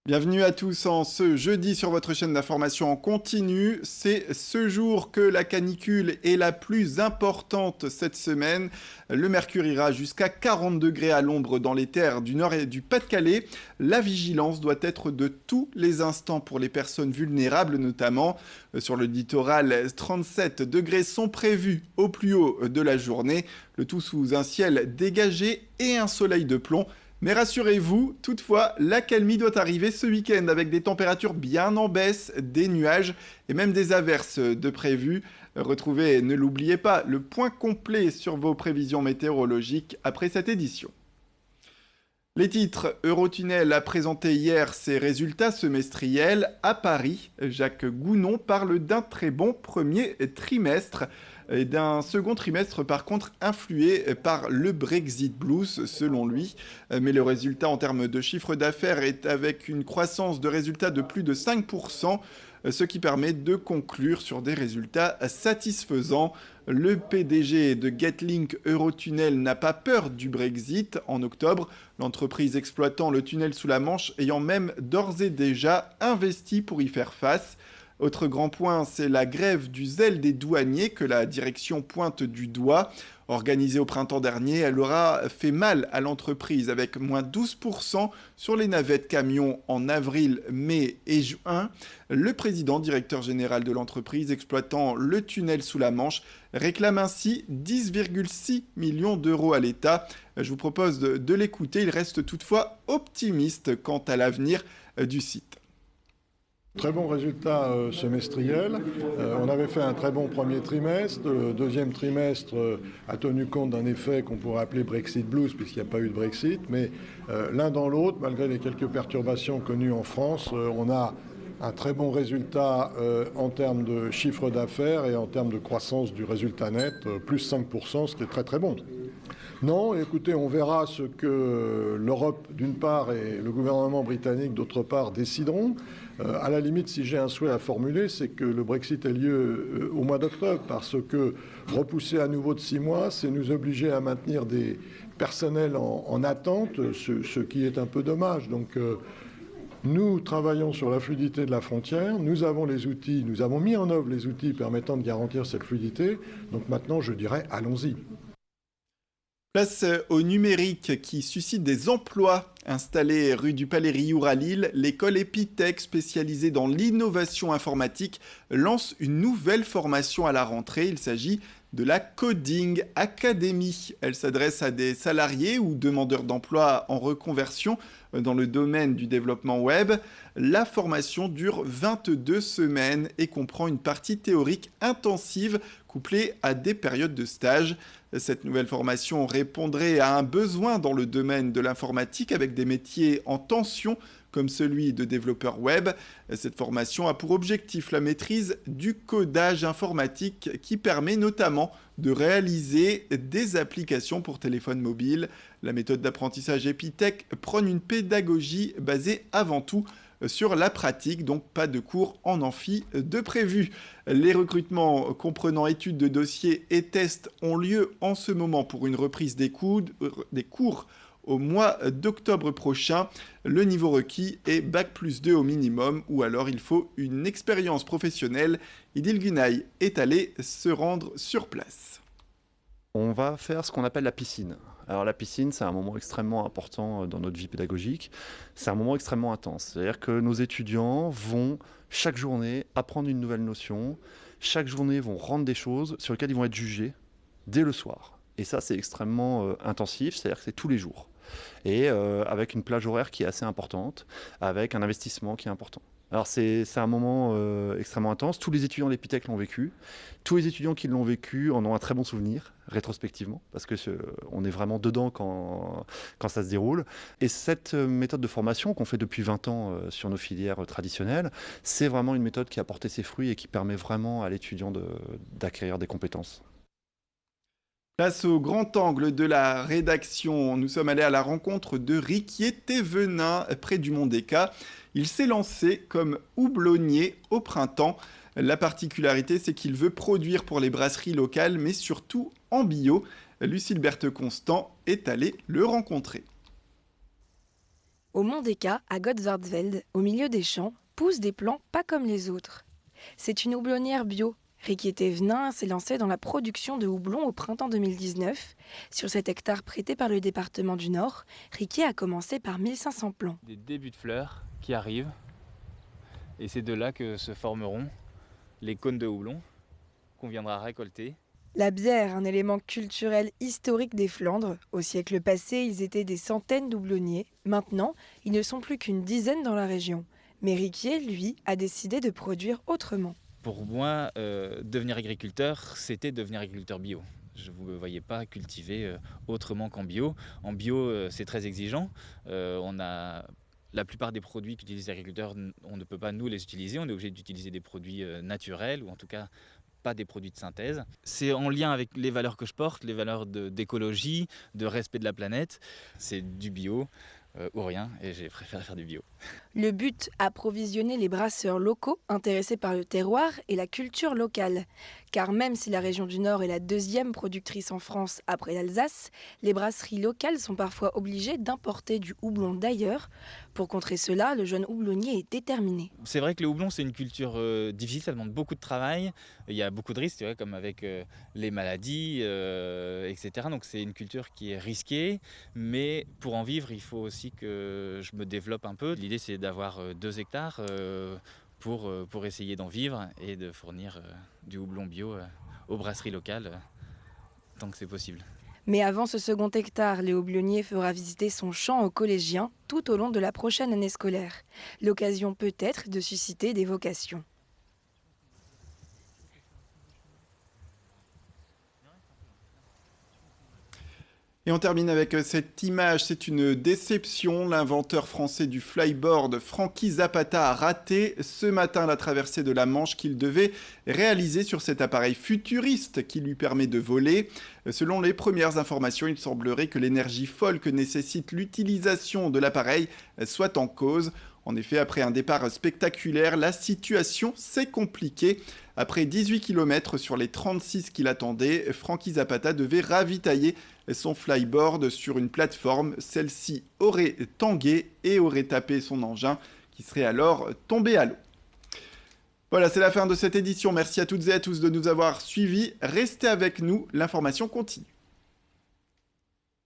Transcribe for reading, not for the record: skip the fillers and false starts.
Bienvenue à tous en ce jeudi sur votre chaîne d'information en continu. C'est ce jour que la canicule est la plus importante cette semaine. Le mercure ira jusqu'à 40 degrés à l'ombre dans les terres du Nord et du Pas-de-Calais. La vigilance doit être de tous les instants pour les personnes vulnérables notamment. Sur le littoral, 37 degrés sont prévus au plus haut de la journée. Le tout sous un ciel dégagé et un soleil de plomb. Mais rassurez-vous, toutefois, l'accalmie doit arriver ce week-end avec des températures bien en baisse, des nuages et même des averses de prévues. Retrouvez, ne l'oubliez pas, le point complet sur vos prévisions météorologiques après cette édition. Les titres, Eurotunnel a présenté hier ses résultats semestriels à Paris. Jacques Gounon parle d'un très bon premier trimestre et d'un second trimestre par contre influé par le Brexit blues selon lui. Mais le résultat en termes de chiffre d'affaires est avec une croissance de résultats de plus de 5%, ce qui permet de conclure sur des résultats satisfaisants. Le PDG de Getlink Eurotunnel n'a pas peur du Brexit en octobre, l'entreprise exploitant le tunnel sous la Manche ayant même d'ores et déjà investi pour y faire face. Autre grand point, c'est la grève du zèle des douaniers que la direction pointe du doigt. Organisée au printemps dernier, elle aura fait mal à l'entreprise avec moins 12% sur les navettes camions en avril, mai et juin. Le président directeur général de l'entreprise exploitant le tunnel sous la Manche réclame ainsi 10,6 millions d'euros à l'État. Je vous propose de l'écouter, il reste toutefois optimiste quant à l'avenir du site. Très bon résultat semestriel. On avait fait un très bon premier trimestre. Le deuxième trimestre a tenu compte d'un effet qu'on pourrait appeler Brexit blues, puisqu'il n'y a pas eu de Brexit. Mais l'un dans l'autre, malgré les quelques perturbations connues en France, on a un très bon résultat en termes de chiffre d'affaires et en termes de croissance du résultat net, plus 5%, ce qui est très très bon. Non, écoutez, on verra ce que l'Europe d'une part et le gouvernement britannique d'autre part décideront. À la limite, si j'ai un souhait à formuler, c'est que le Brexit ait lieu au mois d'octobre, parce que repousser à nouveau de 6 mois, c'est nous obliger à maintenir des personnels en attente, ce qui est un peu dommage. Donc nous travaillons sur la fluidité de la frontière, nous avons les outils, nous avons mis en œuvre les outils permettant de garantir cette fluidité. Donc maintenant, je dirais, allons-y. Place au numérique qui suscite des emplois. Installée rue du Palais Riour à Lille, l'école Epitech spécialisée dans l'innovation informatique lance une nouvelle formation à la rentrée. Il s'agit de la Coding Academy. Elle s'adresse à des salariés ou demandeurs d'emploi en reconversion dans le domaine du développement web. La formation dure 22 semaines et comprend une partie théorique intensive couplée à des périodes de stage. Cette nouvelle formation répondrait à un besoin dans le domaine de l'informatique avec des métiers en tension comme celui de développeur web. Cette formation a pour objectif la maîtrise du codage informatique qui permet notamment de réaliser des applications pour téléphone mobile. La méthode d'apprentissage Epitech prône une pédagogie basée avant tout sur la pratique, donc pas de cours en amphi de prévu. Les recrutements comprenant études de dossiers et tests ont lieu en ce moment pour une reprise des cours au mois d'octobre prochain. Le niveau requis est Bac+2 au minimum, ou alors il faut une expérience professionnelle. Idil Gunay est allé se rendre sur place. On va faire ce qu'on appelle la piscine. Alors la piscine, c'est un moment extrêmement important dans notre vie pédagogique. C'est un moment extrêmement intense. C'est-à-dire que nos étudiants vont chaque journée apprendre une nouvelle notion. Chaque journée vont rendre des choses sur lesquelles ils vont être jugés dès le soir. Et ça, c'est extrêmement intensif, c'est-à-dire que c'est tous les jours. Et avec une plage horaire qui est assez importante, avec un investissement qui est important. Alors c'est un moment extrêmement intense. Tous les étudiants d'Epitech l'ont vécu. Tous les étudiants qui l'ont vécu en ont un très bon souvenir, rétrospectivement, parce que on est vraiment dedans quand ça se déroule. Et cette méthode de formation qu'on fait depuis 20 ans sur nos filières traditionnelles, c'est vraiment une méthode qui a porté ses fruits et qui permet vraiment à l'étudiant d'acquérir des compétences. Place au grand angle de la rédaction, nous sommes allés à la rencontre de Riquier Thévenin, près du Mont des Cats. Il s'est lancé comme houblonnier au printemps. La particularité, c'est qu'il veut produire pour les brasseries locales, mais surtout en bio. Lucille Berthe-Constant est allée le rencontrer. Au Mont Deka, à Gottswardsveld, au milieu des champs, poussent des plants pas comme les autres. C'est une houblonnière bio. Riquier Thévenin s'est lancé dans la production de houblon au printemps 2019. Sur cet hectare prêté par le département du Nord, Riquier a commencé par 1500 plants. Des débuts de fleurs qui arrivent, et c'est de là que se formeront les cônes de houblon qu'on viendra récolter. La bière, un élément culturel historique des Flandres. Au siècle passé, ils étaient des centaines d'houblonniers. Maintenant, ils ne sont plus qu'une dizaine dans la région. Mais Riquier, lui, a décidé de produire autrement. Pour moi, devenir agriculteur, c'était devenir agriculteur bio. Je ne me voyais pas cultiver autrement qu'en bio. En bio, c'est très exigeant. La plupart des produits qu'utilisent les agriculteurs, on ne peut pas nous les utiliser. On est obligé d'utiliser des produits naturels, ou en tout cas pas des produits de synthèse. C'est en lien avec les valeurs que je porte, les valeurs d'écologie, de respect de la planète. C'est du bio ou rien, et j'ai préféré faire du bio. Le but, approvisionner les brasseurs locaux intéressés par le terroir et la culture locale. Car même si la région du Nord est la deuxième productrice en France après l'Alsace, les brasseries locales sont parfois obligées d'importer du houblon d'ailleurs. Pour contrer cela, le jeune houblonnier est déterminé. C'est vrai que le houblon, c'est une culture difficile, ça demande beaucoup de travail. Il y a beaucoup de risques, c'est vrai, comme avec les maladies, etc. Donc c'est une culture qui est risquée, mais pour en vivre, il faut aussi que je me développe un peu. L'idée, c'est d'avoir 2 hectares pour essayer d'en vivre et de fournir du houblon bio aux brasseries locales tant que c'est possible. Mais avant ce second hectare, le houblonnier fera visiter son champ aux collégiens tout au long de la prochaine année scolaire. L'occasion peut-être de susciter des vocations. Et on termine avec cette image, c'est une déception. L'inventeur français du flyboard, Frankie Zapata, a raté ce matin la traversée de la Manche qu'il devait réaliser sur cet appareil futuriste qui lui permet de voler. Selon les premières informations, il semblerait que l'énergie folle que nécessite l'utilisation de l'appareil soit en cause. En effet, après un départ spectaculaire, la situation s'est compliquée. Après 18 km sur les 36 qui l'attendaient, Frankie Zapata devait ravitailler son flyboard sur une plateforme. Celle-ci aurait tangué et aurait tapé son engin qui serait alors tombé à l'eau. Voilà, c'est la fin de cette édition. Merci à toutes et à tous de nous avoir suivis. Restez avec nous, l'information continue.